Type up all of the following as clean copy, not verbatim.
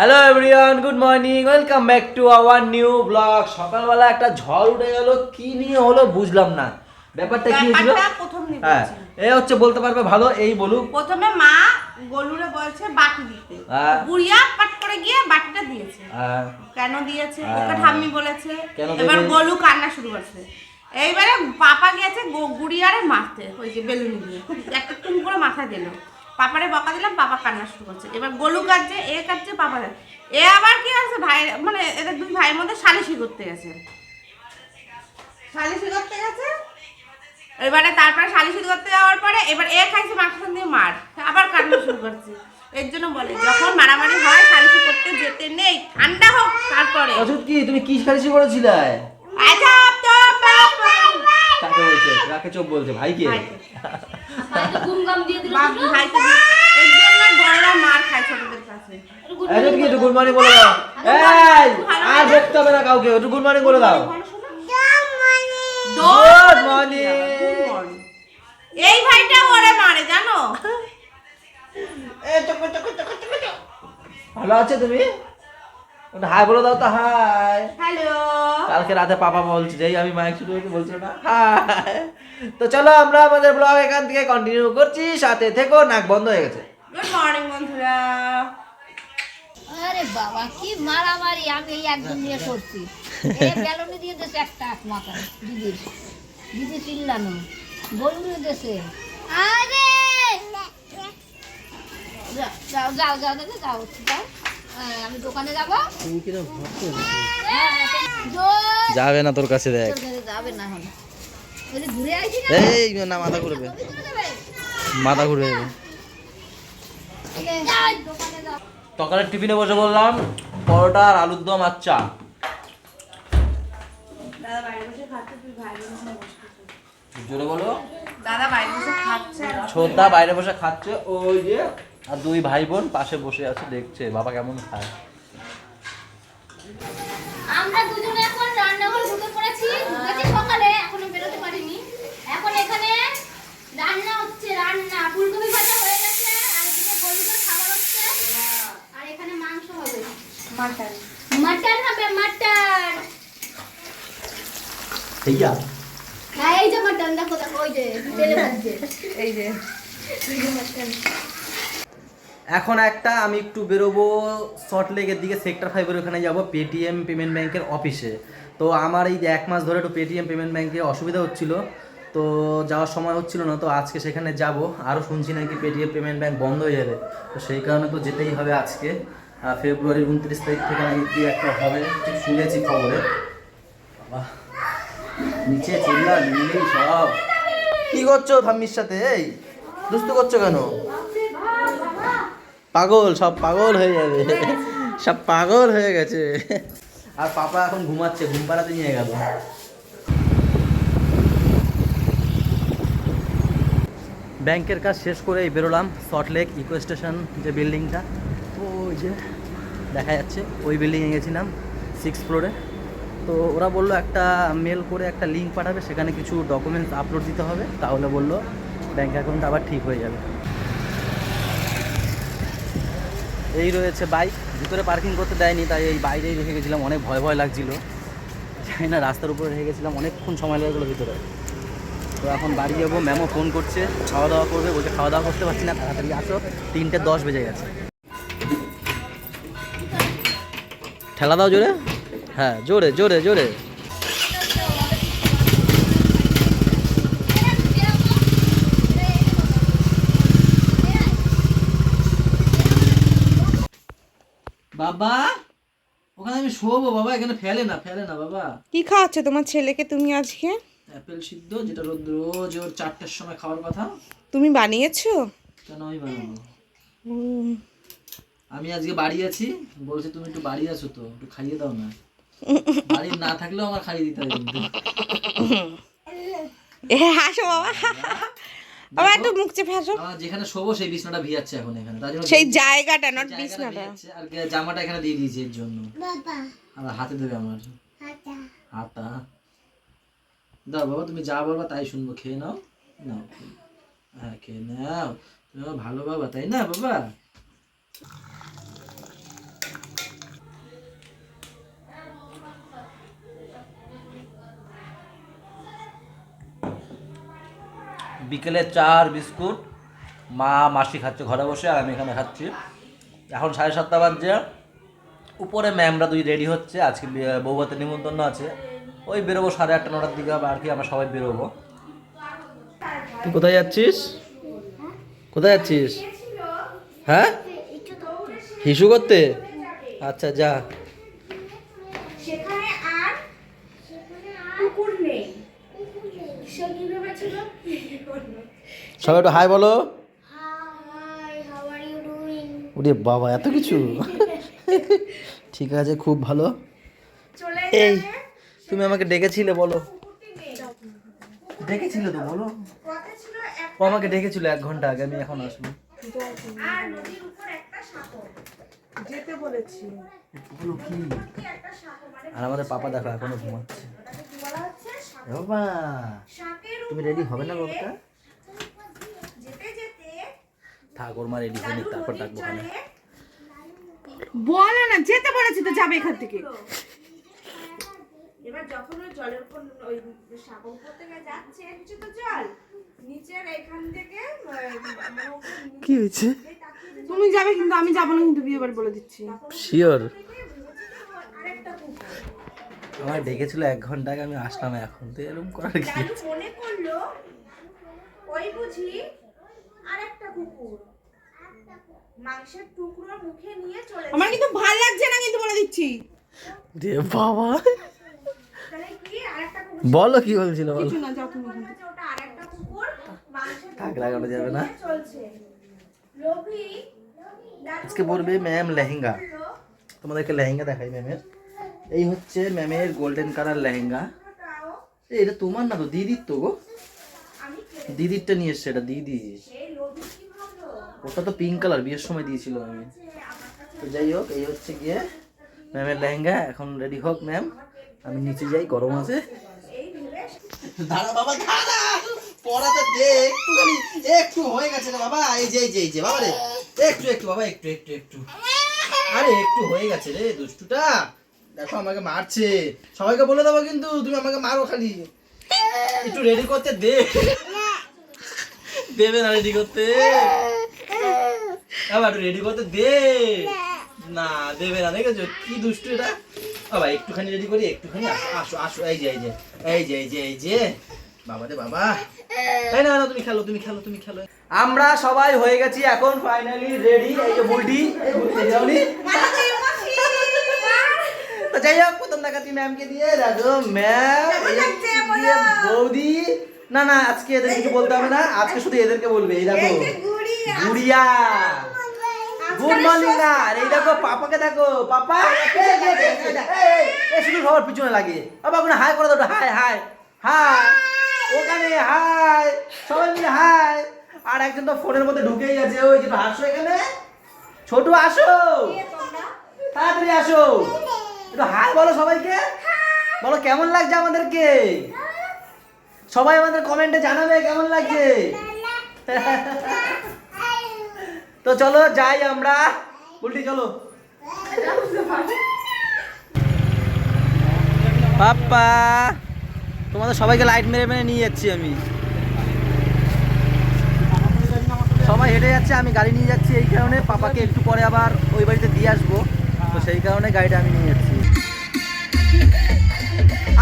Hello everyone, good morning, welcome back to our new blog. সকালবেলা একটা ঝড় উঠে গেল, কি নিয়ে হলো বুঝলাম না। ব্যাপারটা কি হয়েছিল? হ্যাঁ, এ হচ্ছে বলতে পারবে ভালো, এই বলুক। প্রথমে মা গলুরে বলছে বাটি দিতে, বুড়িয়া পাট করে গিয়ে বাটিটা দিয়েছে। কেন দিয়েছে ওকে ঠাম্মি বলেছে। এবার গলু কান্না শুরু করছে। এইবারে পাপা গেছে গুড়িয়ারে মারতে, ওই যে বেলুনি দিয়ে একটা টুম করে মাথা দিল। পাপারে বকা দিলাম, পাপা কান্না শুরু করছে। এবার গলু কাটছে, এ কাটছে, পাপা এ আবার কি আছে ভাই, মানে এদের দুই ভাইয়ের মধ্যে সালিশি করতে গেছে। এবারে তারপরে সালিশি করতে যাওয়ার পরে এবার এ খাইছে মাখন দিয়ে মার, আবার কান্না শুরু করছে। এর জন্য বলে যখন মারামারি হয় সালিশি করতে যেতে নেই, ঠান্ডা হোক তারপরে। অজুত কি তুমি কি সালিশি করেছিলে? আচ্ছা তো কাকে বলছে? কাকে চোপ বলছে? ভাইকে? ভাইকে গুমগাম দিয়ে দিল। বাপ ভাইকে এর জন্য বড়রা মার খায় ছোটদের কাছে। অজুত কি একটু গুড মর্নিং বলে দাও। এই আর দেখতে হবে না কাউকে, একটু গুড মর্নিং বলে দাও। Good morning. এই ভাইটা ওরে মারে জানো। ভালো আছে তুমি? একটু হাই বলে দাও তো। হাই। হ্যালো। কালকে রাতে পাপা বলছে, যেই আমি মাইক শুরু হয়েছে বলছিল না হাই। তো চলো আমরা আমাদের ব্লগ এখান থেকে কন্টিনিউ করছি, সাথে থেকো। নাক বন্ধ হয়ে গেছে। গুড মর্নিং বন্ধুরা। আরে বাবা কি মারামারি, আমি এই একদিন নিয়ে করছি। এই বেলুনি দিয়ে দেশে একটা এক মাথা দিদি চিল্লানো বলুনি দেশে। আরে যাও যাও যাও দেখে যাও যাও, আমি দোকানে যাবো। তুমি কি না ভাবছো? জোর যাবে না তোর কাছে, দেখ। যাবে না এখন, ওই যে ঘুরে আইছি না। এই না, মাথা ঘুরবে, মাথা ঘুরবে। দোকানে যাও। সকালের টিফিনে বসে বললাম পরোটা আর আলুর দম আর চা। দাদা বাইরে বসে খাচ্ছে, তুই বাইরে বসে বসছিস। জোরে বলো। দাদা বাইরে বসে খাচ্ছে, ছোটদা বাইরে বসে খাচ্ছে, ওই যে। আর দুই ভাই বোন পাশে বসে আছে, দেখছে বাবা কেমন খায়। আমরা দুজনে এখন রান্নাঘরে ঢুকে পড়েছি, সকালে এখনো বেরোতে পারিনি। এখন এখানে রান্না হচ্ছে, রান্না ফুলকপি ভাজা হয়ে গেছে, আর এদিকে গলুদের খাবার হচ্ছে, আর এখানে মাংস হবে। মাটন মাটন হবে, মাটন। এইয়া হ্যাঁ এই যে মাটন, দেখো দেখো ওই যে তেলে ভাজছে, এই যে মাটন। এখন আমি একটু বেরোবো সল্টলেকের দিকে, সেক্টর 5-এর ওখানে যাবো পেটিএম পেমেন্ট ব্যাংকের অফিসে। তো আমার এই যে 1 মাস ধরে একটু পেটিএম পেমেন্ট ব্যাংকে অসুবিধা হচ্ছিল, তো যাওয়ার সময় হচ্ছিল না। তো আজকে সেখানে যাব। আরও শুনছি নাকি পেটিএম পেমেন্ট ব্যাংক বন্ধ হয়ে যাবে, তো সেই কারণে তো যেতেই হবে আজকে। ফেব্রুয়ারির 29 তারিখ থেকে নাকি কি একটা হবে, শুনেছি খবরে। বাবা নিচে চিল্লা মিললেই সব। কি করছো ঠাম্মির সাথে? এই দুস্তু করছো কেন? পাগল, সব পাগল হয়ে যাবে, সব পাগল হয়ে গেছে। আর পাপা এখন ঘুমাচ্ছে, ঘুম পাড়াতে নিয়ে গেল। ব্যাংকের কাজ শেষ করে বেরোলাম সল্টলেক ইকো স্টেশন, যে বিল্ডিংটা ওই যে দেখা যাচ্ছে, ওই বিল্ডিংয়ে গেছিলাম 6th ফ্লোরে। তো ওরা বললো একটা মেল করে একটা লিঙ্ক পাঠাবে, সেখানে কিছু ডকুমেন্টস আপলোড দিতে হবে, তাহলে বললো ব্যাংক অ্যাকাউন্ট আবার ঠিক হয়ে যাবে। এই রয়েছে বাইক, ভিতরে পার্কিং করতে দেয়নি, তাই এই বাইরেই রেখে গেছিলাম। অনেক ভয় ভয় লাগছিল, জানি না, রাস্তার উপরে রেখে গেছিলাম, অনেকক্ষণ সময় লেগে গেলো ভিতরে। তো এখন বাড়ি যাবো, ম্যামও ফোন করছে, খাওয়া দাওয়া করবে, বলছে খাওয়া দাওয়া করতে পারছি না, তাড়াতাড়ি আসো, 3:10 বেজে গেছে। ঠেলা দাও জোরে, হ্যাঁ জোরে জোরে জোরে। বাবা ওখানে আমি শোবো বাবা, এখানে ফেলে না বাবা। কি খাওয়াচ্ছে তোমার ছেলেকে তুমি আজকে? অ্যাপেল সিদ্ধ, যেটা রোজ ওর 4টার সময় খাওয়ার কথা। তুমি বানিয়েছো? কেন আমি বানাবো? আমি আজকে বাড়ি আছি, বলছে তুমি একটু বাড়ি আছো, তো একটু খাইয়ে দাও না। বাড়ি না থাকলেও আমার খাইয়ে দিতে হবে কিন্তু। হাসো বাবা, বাবা একটু মুখ চেপে হাসো। আমার যেখানে শোবো সেই বিছনাটা ভিজাচ্ছে এখন এখানে, তার জন্য সেই জায়গাটা নট বিছনাটা। আর জামাটা এখানে দিয়ে দিয়েছি এর জন্য। আর হাতে দেবে আমার হাতা। দাও বাবা, তুমি যা বলবা তাই শুনবো। খেয়ে নাও, নাও, হ্যাঁ খেয়ে নাও, তুমি আমার ভালো বাবা, তাই না বাবা? বিকেলে চা আর বিস্কুট মা মাসি খাচ্ছে ঘরে বসে, আর আমি এখানে খাচ্ছি। এখন 7:30 বাজছে। উপরে ম্যামরা দুই রেডি হচ্ছে, আজকে বৌভাতের নিমন্ত্রণ আছে। ওই বেরোবো 8:30 9টার দিকে আর কি, আমরা সবাই বেরোবো। তুই কোথায় যাচ্ছিস? কোথায় যাচ্ছিস? হ্যাঁ, হিসু করতে? আচ্ছা যা। সেখানে আর কুকুর নেই। সে কি ভেবেছিল? সবাই একটু হাই বলো। Hi, how are you doing? ওরে বাবা, এত কিছু! ঠিক আছে, খুব ভালো। চলে এই যাবে। তুমি আমাকে ডেকেছিলে, বলো। ডেকেছিলে তো, বলো। কথা ছিল ও আমাকে ডেকেছিল 1 ঘন্টা আগে, আমি এখন আসবো। আর নদীর উপর একটা সাগর যেতে বলেছি। বলো কি? একটা সাগর মানে আর আমাদের পাপা দেখো এখনো ঘুমাচ্ছে। কি বলা হচ্ছে? এ বাবা, শাকের তুমি রেডি হবে না বাবাটা? যেতে যেতে ঠাকুর মা রেডি হয়নি, তারপর ডাকবো ওখানে। বলে না, যেতে বলেছি তো, যাবে এখান থেকে। এবার যখন ওই জলের উপর ওই সাগর উপর থেকে যাচ্ছে, নিচে তো জল, নিচের এখান থেকে কি হয়েছে? তুমি যাবে কিন্তু আমি যাবো না, কিন্তু বিয়ে বাড়ি বলে দিচ্ছি। শিওর? আরেকটা কুকুর আমার ডেকেছিল 1 ঘন্টা আগে, আমি আসলাম এখন। তো এরকম করার কি? লালু মনে করলো ওই বুঝি আরেকটা কুকুর মাংসের টুকরো মুখে নিয়ে চলে আমার কিন্তু ভালো লাগছে না, কিন্তু বলে দিচ্ছি। রে বাবা, তাহলে কি আরেকটা কুকুর? বলো কি বলছিল, বলো। কিছু না, যাও তুমি এখান থেকে। ওটা আরেকটা কুকুর মাংসের থাক, লাগানো যাবে না। নিয়ে চলছে। লোভী আজকে পরবে ম্যাম লেহেঙ্গা। তোমাদেরকে লেহেঙ্গা দেখাই ম্যামের। এই হচ্ছে ম্যামের গোল্ডেন কালার লেহেঙ্গা। এটা তোমার না তো, দিদির তো গো। দিদিরটা নিয়ে এসছে, এটা দিদি। ওটা তো পিঙ্ক কালার, বিয়ের সময় দিয়েছিল আমি। তো যাই হোক, এই হচ্ছে গিয়ে ম্যামের লেহেঙ্গা। এখন রেডি হোক ম্যাম, আমি নিচে যাই, গরম আছে। দাঁড়া বাবা, দাঁড়া, পড়াতে দে একটুখানি। একটু হয়ে গেছে রে বাবা, এই যে এই যে বাবা রে, একটু বাবা, একটু। আরে একটু হয়ে গেছে রে দুষ্টুটা। দেখো আমাকে মারছে, সবাইকে বলে দেবো কিন্তু তুমি আমাকে মারো খালি। একটু রেডি করতে দে। দেবে না রেডি করতে? বাবা একটু রেডি করতে দে না, দেবে না। দেখেছো কি দুষ্টু এটা। বাবা একটুখানি রেডি করি, একটুখানি। আসো আসো, এই যে বাবা রে বাবা। না তুমি খেলো। আমরা সবাই হয়ে গেছি এখন, ফাইনালি রেডি। এই যে বুলটি, তো যাই হোক, প্রথম দেখাচ্ছি ম্যামকে দিয়ে। দেখো ম্যাম, বৌদি। না আজকে এদের কিছু বলতে হবে না, আজকে শুধু এদেরকে বলবে। এই দেখো গুড়িয়া, গুড মর্নিং। আর এই দেখো পাপাকে, দেখো পাপা। শুধু সবার পিছনে লাগে। বাবা ওখানে হাই করে দাও, হাই ওখানে হাই, সবাই মিলে হাই। আর একজন তো ফোনের মধ্যে ঢুকেই আছে, ওই যে আসো এখানে। ছোটু আসো, তাড়াতাড়ি আসো, একটু হাই বলো সবাইকে। বলো কেমন লাগছে আমাদেরকে। সবাই আমাদের কমেন্টে জানাবে কেমন লাগছে। তো চলো যাই আমরা, উল্টি চলো। পাপ্পা, তোমাদের সবাইকে লাইট মেরে নিয়ে যাচ্ছি আমি। সবাই হেঁটে যাচ্ছে, আমি গাড়ি নিয়ে যাচ্ছি। এই কারণে পাপাকে একটু পরে আবার ওই বাড়িতে দিয়ে আসবো, তো সেই কারণে গাড়িটা আমি নিয়ে যাচ্ছি।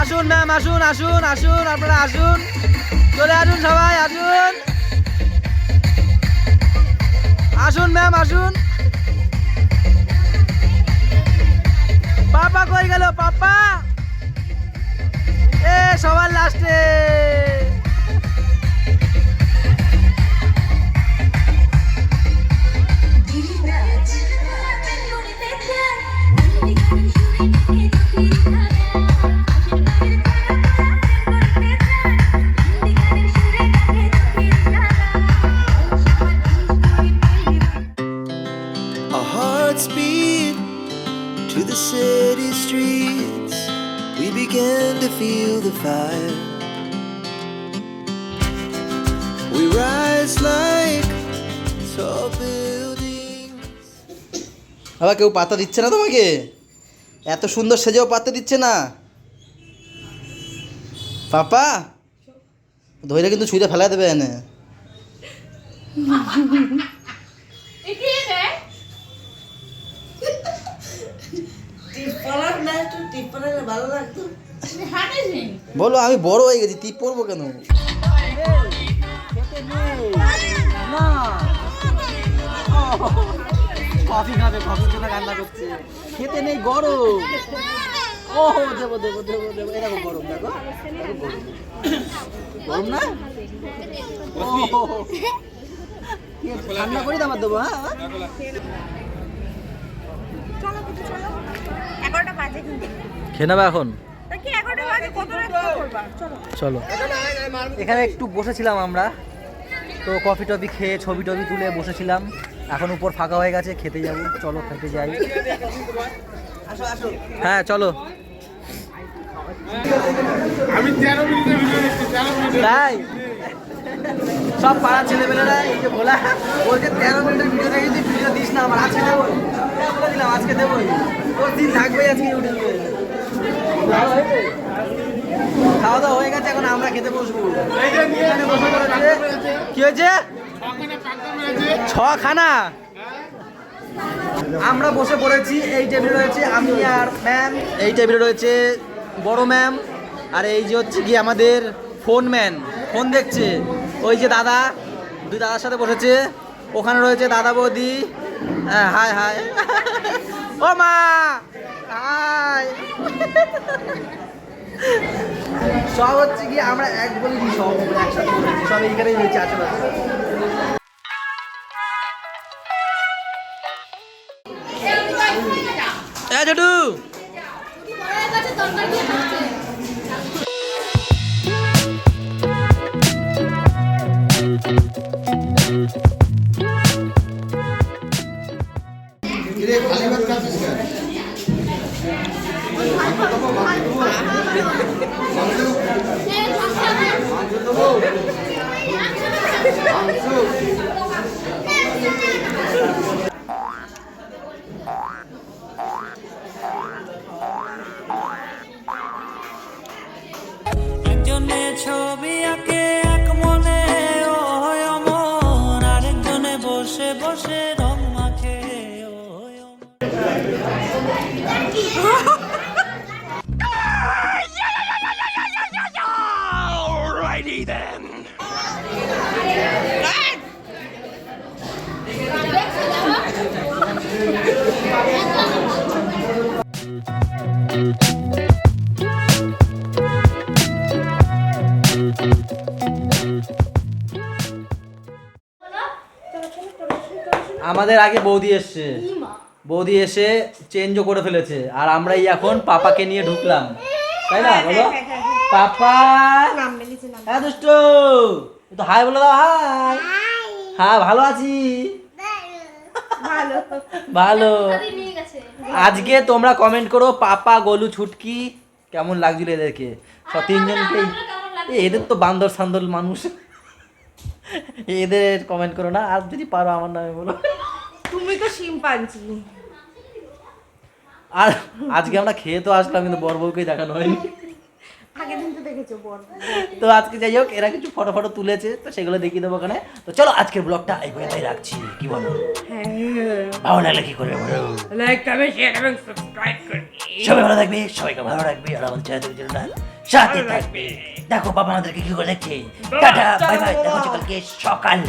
আসুন ম্যাম, আসুন, আপনারা আসুন, চলে আসুন সবাই, আসুন ম্যাম, আসুন। পাপা কই গেল? পাপা সবার লাস্টে। Our hearts beat to the city streets. We began to feel the fire. We rise like tall buildings. বাবা কেউ পাতা দিচ্ছে না তোমাকে? এত সুন্দর সেজেও পাতা দিচ্ছে না। পাপা ধরে কিন্তু ছুঁড়ে ফেলা দেবে এনে। এটি রে টিপলার না একটু টিপলার ভালো লাগতো। হাঁটেছি বলো আমি বড় হয়ে গেছি টিপ পরবো কেন? না কফি খাবে, কফির জন্য কান্না করছে। খেতে নেই, গরম। ও দেবো দেবো দেবো দেবো, এরকম গরম দেখো, গরম না? ও ঠান্ডা করে আমার দেবো। হ্যাঁ 11টা বাজে কিন্তু। খেয়ে নেবে এখন? তা কি 11টা বাজে কত রাত করবা? চলো। চলো, এখানে একটু বসেছিলাম আমরা, তো কফি টফি খেয়ে ছবি টবি তুলে বসেছিলাম। এখন উপর ফাঁকা হয়ে গেছে, খেতে যাবো। চলো খেতে যাই। হ্যাঁ চলো। তাই সব পাড়ার ছেলেমেয়েরা এই যে বলা বলছে 13 মিনিটের ভিডিও দেখে তুই ভিডিও দিস না, আমার আজকে দেবো। বলে দিলাম আজকে দেবোই, তোর দিন থাকবেই আজকে ইউটিউবে। খাওয়া দাওয়া হয়ে গেছে, এখন আমরা খেতে বসবো। এখানে বসে পড়েছে। কি হয়েছে? 6 খানা। আমরা বসে পড়েছি। এই টেবিলে রয়েছে আমি আর ম্যাম, এই টেবিলে রয়েছে বড় ম্যাম, আর এই যে হচ্ছে কি আমাদের ফোন ম্যান, ফোন দেখছে। ওই যে দাদা, দুই দাদার সাথে বসেছে। ওখানে রয়েছে দাদা বৌদি। হ্যাঁ হাই হাই। ও মা হাই। সব হচ্ছে কি আমরা এক বলি সব একসাথে বলেছি, সব এইখানেই রয়েছে আশেপাশে। ছোটু বড় কাছে তরকারি দিয়ে খাচ্ছে একজনে ছবি আঁকে এক মনে ও হয় অমন, আরেকজনে বসে বসে রং মাখে ও হয় অমন। আমাদের আগে বৌদি এসছে, বৌদি এসে চেঞ্জও করে ফেলেছে, আর আমরাই এখন পাপাকে নিয়ে ঢুকলাম, তাই না বলো? পাপা হ্যাঁ দুষ্ট, তো হাই বলে দাও। হাই। হ্যাঁ ভালো আছি, ভালো। নিয়ে গেছে আজকে তোমরা কমেন্ট করো পাপা গোলু ছুটকি কেমন লাগছিল এদেরকে, সব তিনজনকে। এদের তো বান্দর সান্দর মানুষ, এদের কমেন্ট করো না, আর যদি পারো আমার নামে বলো। তুমি তো শিম্পাঞ্জি। আর আজকে আমরা খেয়ে তো আসলাম, কিন্তু বর বউকেই দেখানো হয়নি। আগের দিন তো দেখেছো বড়। তো আজকে যাই হোক, এরা কিছু ফটো ফটো তুলেছে, তো সেগুলো দেখিয়ে দেবো ওখানে। তো চলো আজকের ব্লগটা এই পর্যন্তই রাখছি, কি বলো? ভালো লাগলে কি করবে বলো? লাইক কমেন্ট শেয়ার এবং সাবস্ক্রাইব করবে। সবাই ভালো থাকবে, সবাইকে ভালো রাখবে, আর আমাদের চ্যানেলটা সাথে থাকবে। দেখো বাবা আমাদেরকে কি করে দেখছে। টাটা বাই বাই, দেখা হচ্ছে কালকে সকালে।